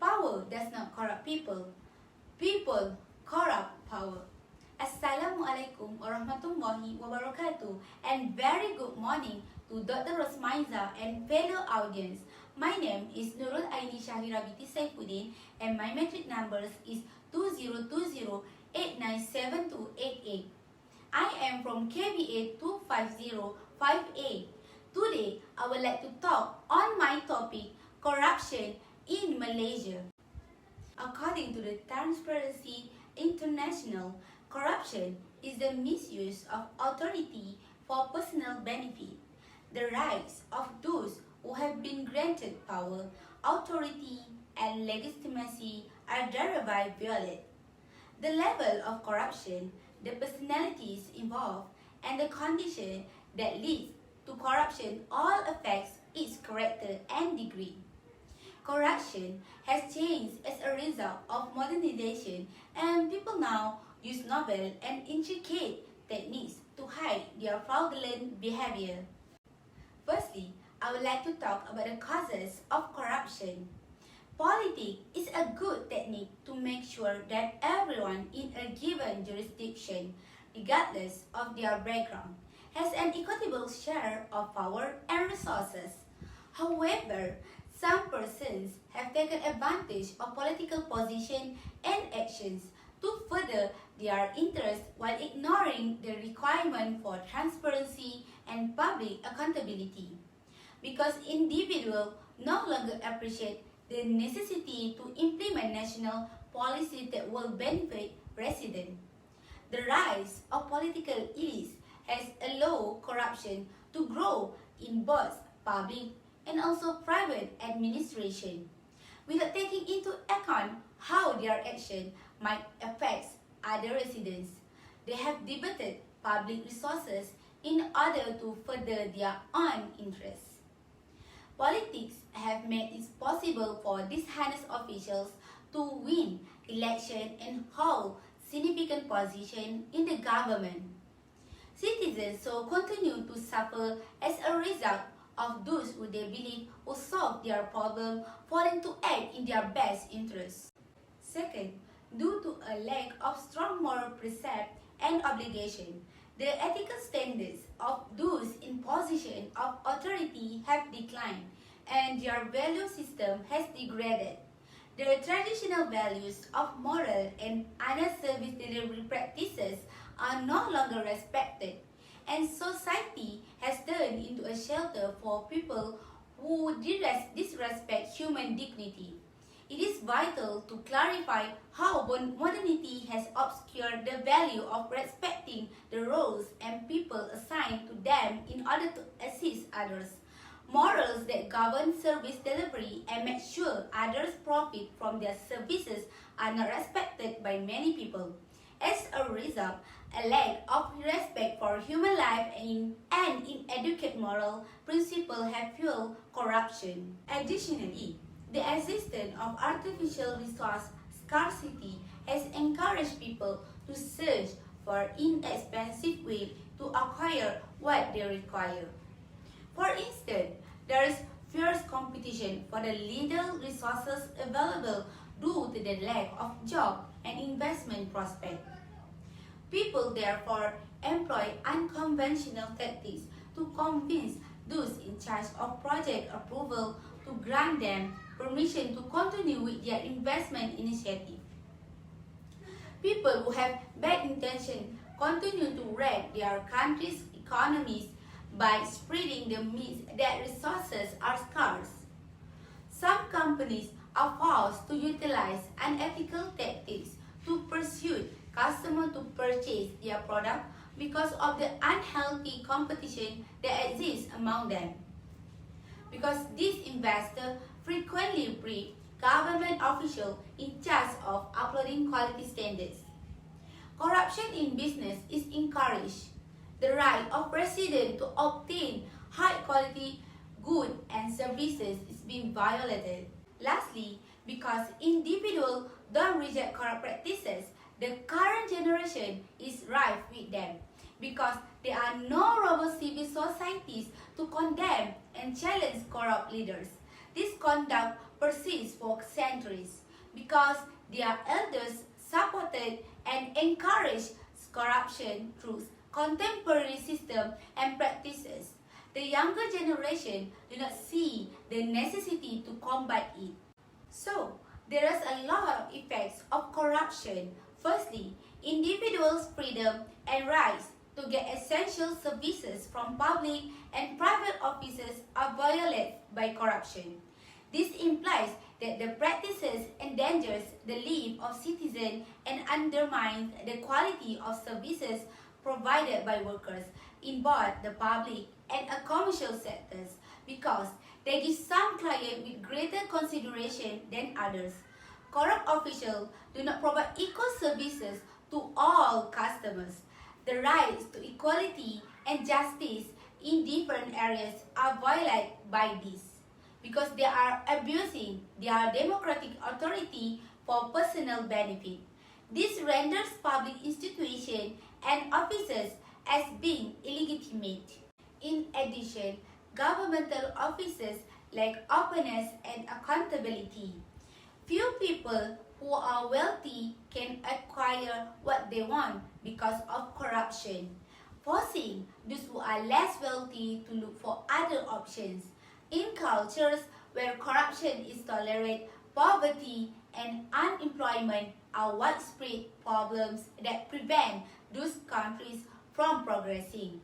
Power does not corrupt people. People corrupt power. Assalamualaikum warahmatullahi wabarakatuh, and very good morning to Dr. Rosmaiza and fellow audience. My name is Nurul Aini Shahirah binti Saifuddin and my metric numbers is 2020897288. I am from KBA2505A. Today, I would like to talk on my topic, corruption in Malaysia. According to the Transparency International, corruption is the misuse of authority for personal benefit. The rights of those who have been granted power, authority, and legitimacy are thereby violated. The level of corruption, the personalities involved, and the condition that leads to corruption all affects its character and degree. Corruption has changed as a result of modernization, and people now use novel and intricate techniques to hide their fraudulent behavior. Firstly, I would like to talk about the causes of corruption. Politics is a good technique to make sure that everyone in a given jurisdiction, regardless of their background, has an equitable share of power and resources. However, some persons have taken advantage of political position and actions to further their interests while ignoring the requirement for transparency and public accountability. Because individuals no longer appreciate the necessity to implement national policies that will benefit residents. The rise of political elites has allowed corruption to grow in both public and also private administration, without taking into account how their action might affect other residents. They have debated public resources in order to further their own interests. Politics have made it possible for dishonest officials to win election and hold significant position in the government. Citizens so continue to suffer as a result of those who they believe will solve their problem, failing to act in their best interests. Second, due to a lack of strong moral precept and obligation, the ethical standards of those in position of authority have declined and their value system has degraded. The traditional values of moral and honest service delivery practices are no longer respected, and society has turned into a shelter for people who disrespect human dignity. It is vital to clarify how modernity has obscured the value of respecting the roles and people assigned to them in order to assist others. Morals that govern service delivery and make sure others profit from their services are not respected by many people. As a result, a lack of respect for human life and inadequate moral principles have fueled corruption. Additionally, the existence of artificial resource scarcity has encouraged people to search for inexpensive ways to acquire what they require. For instance, there is fierce competition for the little resources available due to the lack of job and investment prospects. People therefore employ unconventional tactics to convince those in charge of project approval to grant them permission to continue with their investment initiative. People who have bad intentions continue to wreck their country's economies by spreading the myth that resources are scarce. Some companies are forced to utilize unethical tactics to pursue customers to purchase their product because of the unhealthy competition that exists among them. Because these investors frequently brief government officials in charge of upholding quality standards. Corruption in business is encouraged. The right of residents to obtain high-quality goods and services is being violated. Lastly, because individuals don't reject corrupt practices, the current generation is rife with them. Because there are no robust civil societies to condemn and challenge corrupt leaders. This conduct persists for centuries because their elders supported and encouraged corruption through contemporary systems and practices. The younger generation do not see the necessity to combat it. So, there is a lot of effects of corruption. Firstly, individuals' freedom and rights to get essential services from public and private offices are violated by corruption. This implies that the practices endangers the lives of citizens and undermines the quality of services provided by workers in both the public and commercial sectors because they give some clients with greater consideration than others. Corrupt officials do not provide equal services to all customers. The rights to equality and justice in different areas are violated by this because they are abusing their democratic authority for personal benefit. This renders public institutions and offices as being illegitimate. In addition, governmental offices lack openness and accountability. Few people who are wealthy can acquire what they want because of corruption, forcing those who are less wealthy to look for other options. In cultures where corruption is tolerated, poverty and unemployment are widespread problems that prevent those countries from progressing.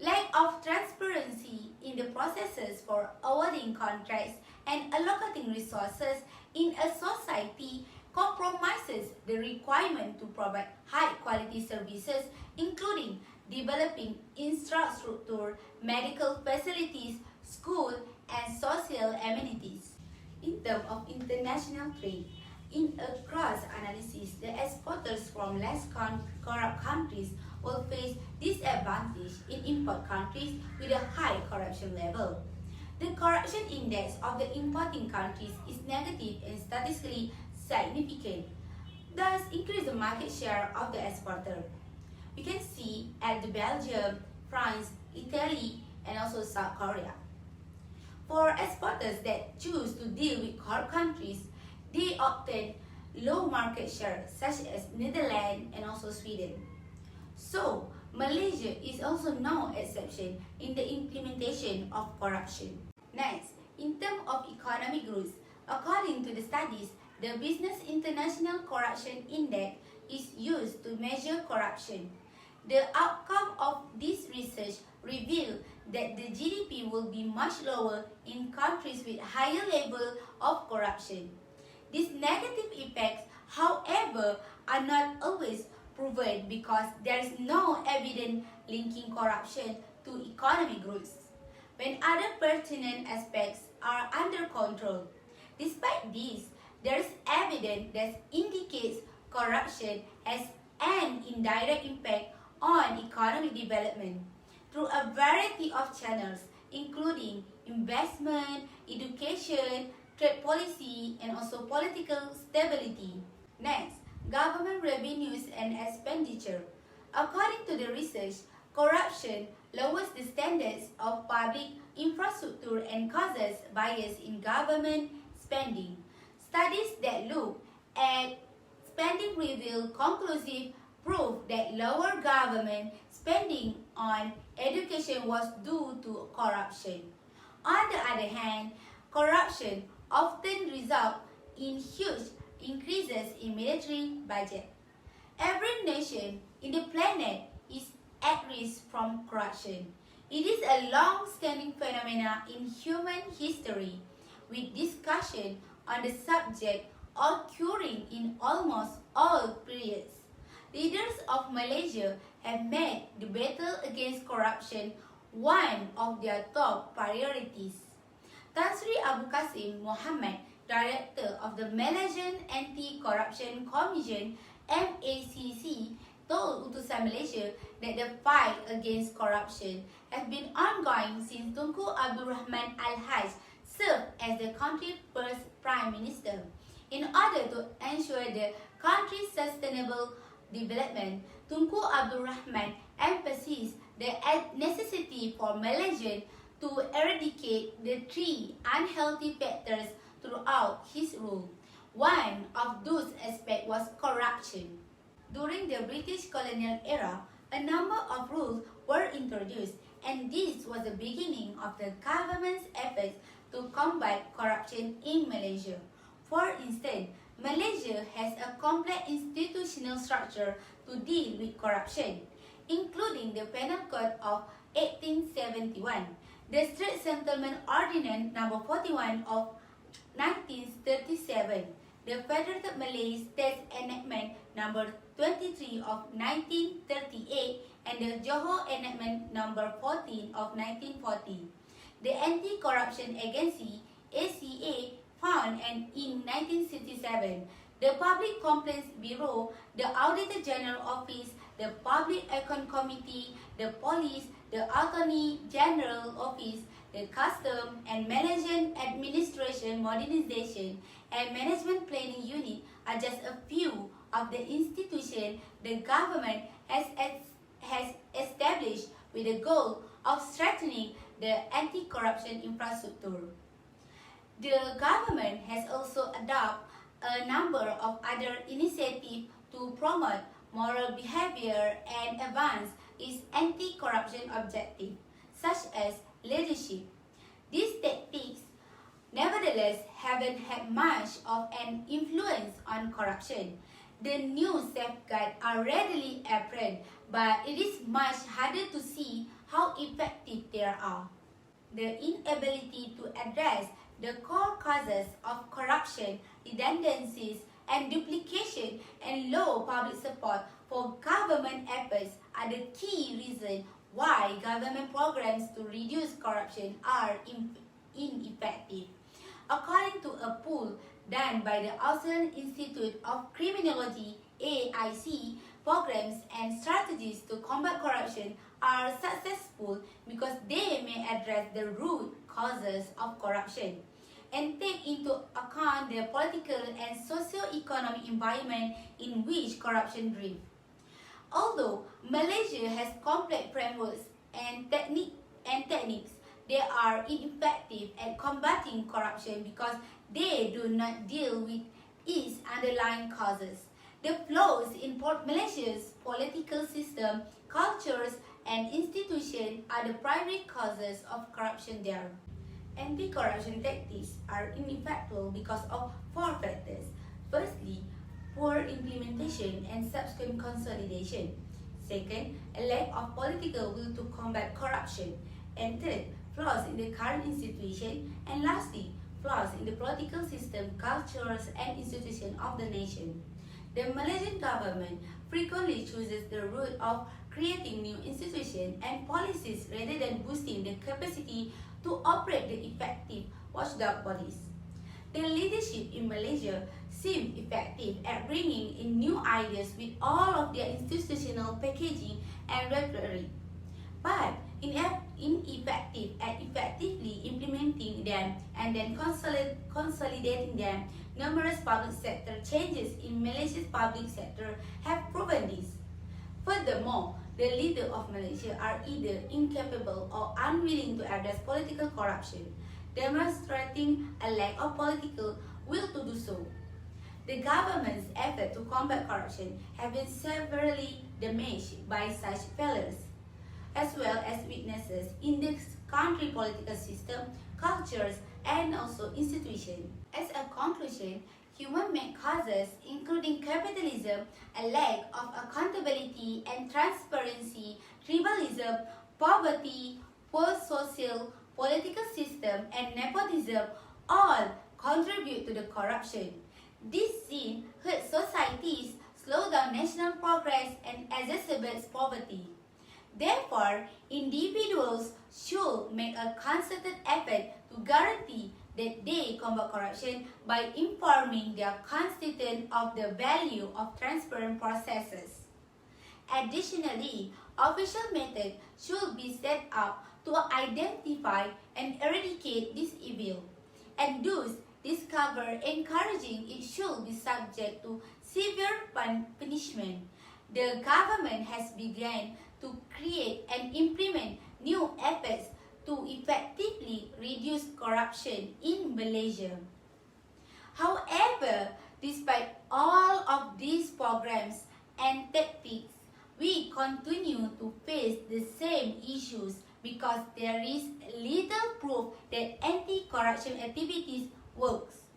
Lack of transparency in the processes for awarding contracts and allocating resources in a society compromises the requirement to provide high-quality services, including developing infrastructure, medical facilities, school, and social amenities. In terms of international trade, in a cross-analysis, the exporters from less corrupt countries will face disadvantage in import countries with a high corruption level. The corruption index of the importing countries is negative and statistically significant, thus increase the market share of the exporter. We can see at the Belgium, France, Italy, and also South Korea. For exporters that choose to deal with corrupt countries, they obtain low market share such as Netherlands and also Sweden. So, Malaysia is also no exception in the implementation of corruption. Next, in terms of economic growth, according to the studies, the Business International Corruption Index is used to measure corruption. The outcome of this research revealed that the GDP will be much lower in countries with higher level of corruption. These negative effects, however, are not always proven because there is no evidence linking corruption to economic growth, when other pertinent aspects are under control. Despite this, there is evidence that indicates corruption has an indirect impact on economic development through a variety of channels, including investment, education, trade policy, and also political stability. Next, government revenues and expenditure. According to the research, corruption lowers the standards of public infrastructure and causes bias in government spending. Studies that look at spending reveal conclusive proof that lower government spending on education was due to corruption. On the other hand, corruption often results in huge increases in military budget. Every nation in the planet is at risk from corruption. It is a long-standing phenomenon in human history, with discussion on the subject occurring in almost all periods. Leaders of Malaysia have made the battle against corruption one of their top priorities. Tan Sri Abu Qasim Muhammad, Director of the Malaysian Anti-Corruption Commission (MACC), told Utusan Malaysia that the fight against corruption has been ongoing since Tunku Abdul Rahman Al-Haj served as the country's first Prime Minister. In order to ensure the country's sustainable development, Tunku Abdul Rahman emphasized the necessity for Malaysians to eradicate the three unhealthy factors throughout his rule. One of those aspects was corruption. During the British colonial era, a number of rules were introduced, and this was the beginning of the government's efforts to combat corruption in Malaysia. For instance, Malaysia has a complex institutional structure to deal with corruption, including the Penal Code of 1871, the Street Settlement Ordinance No. 41 of 1937, the Federated Malay States Enactment No. 23 of 1938, and the Johor Enactment No. 14 of 1940. The Anti-Corruption Agency, ACA, found in 1967, the Public Complaints Bureau, the Auditor General Office, the Public Account Committee, the Police, the Attorney General Office, the Custom and Malaysian Administration Modernization and Management Planning Unit are just a few of the institutions the government has established with the goal of strengthening the anti-corruption infrastructure. The government has also adopted a number of other initiatives to promote moral behavior and advance its anti-corruption objective, such as leadership. These tactics, nevertheless, haven't had much of an influence on corruption. The new safeguards are readily apparent, but it is much harder to see how effective they are. The inability to address the core causes of corruption, redundancies, and duplication, and low public support for government efforts are the key reasons why government programs to reduce corruption are ineffective. According to a poll done by the Australian Institute of Criminology, AIC, programs and strategies to combat corruption are successful because they may address the root causes of corruption and take into account the political and socio-economic environment in which corruption thrives. Although Malaysia has complex frameworks and techniques, they are ineffective at combating corruption because they do not deal with its underlying causes. The flaws in Malaysia's political system, cultures, and institutions are the primary causes of corruption there. Anti-corruption tactics are ineffective because of four factors. Firstly, poor implementation and subsequent consolidation. Second, a lack of political will to combat corruption. And third, flaws in the current institution. And lastly, flaws in the political system, cultures, and institutions of the nation. The Malaysian government frequently chooses the route of creating new institutions and policies rather than boosting the capacity to operate the effective watchdog bodies. The leadership in Malaysia seemed effective at bringing in new ideas with all of their institutional packaging and rhetoric, but ineffective at effectively implementing them and then consolidating them. Numerous public sector changes in Malaysia's public sector have proven this. Furthermore, the leaders of Malaysia are either incapable or unwilling to address political corruption, demonstrating a lack of political will to do so. The government's effort to combat corruption have been severely damaged by such failures, as well as weaknesses in the country political system, cultures, and also institutions. As a conclusion, human-made causes, including capitalism, a lack of accountability and transparency, tribalism, poverty, poor social, political system, and nepotism, all contribute to the corruption. This sin hurts societies, slows down national progress, and exacerbates poverty. Therefore, individuals should make a concerted effort to guarantee that they combat corruption by informing their constituents of the value of transparent processes. Additionally, official methods should be set up to identify and eradicate this evil, and those discovered encouraging it should be subject to severe punishment. The government has begun to create and implement new efforts to effectively reduce corruption in Malaysia. However, despite all of these programs and tactics, we continue to face the same issues because there is little proof that anti-corruption activities works.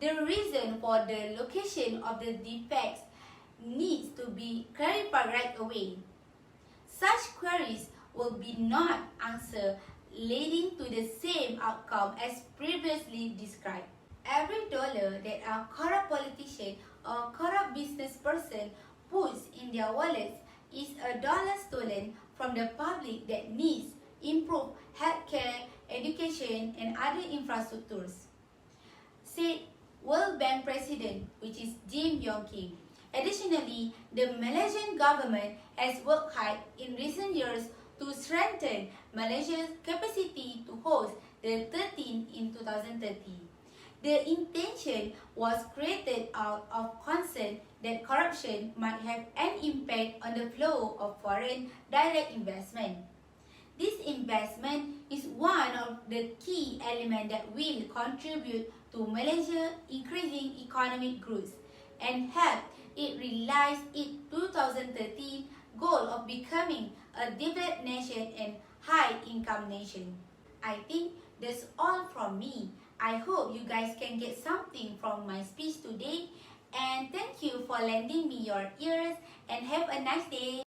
The reason for the location of the defects needs to be clarified right away. Such queries will be not answered, leading to the same outcome as previously described. Every dollar that a corrupt politician or corrupt business person puts in their wallets is a dollar stolen from the public that needs improved healthcare, education, and other infrastructures, said World Bank President, which is Jim Yong Kim. Additionally, the Malaysian government has worked hard in recent years to strengthen Malaysia's capacity to host the 13 in 2030. The intention was created out of concern that corruption might have an impact on the flow of foreign direct investment. This investment is one of the key elements that will contribute to Malaysia's increasing economic growth and help it realize its 2030 goal of becoming a developed nation and high-income nation. I think that's all from me. I hope you guys can get something from my speech today, and thank you for lending me your ears, and have a nice day.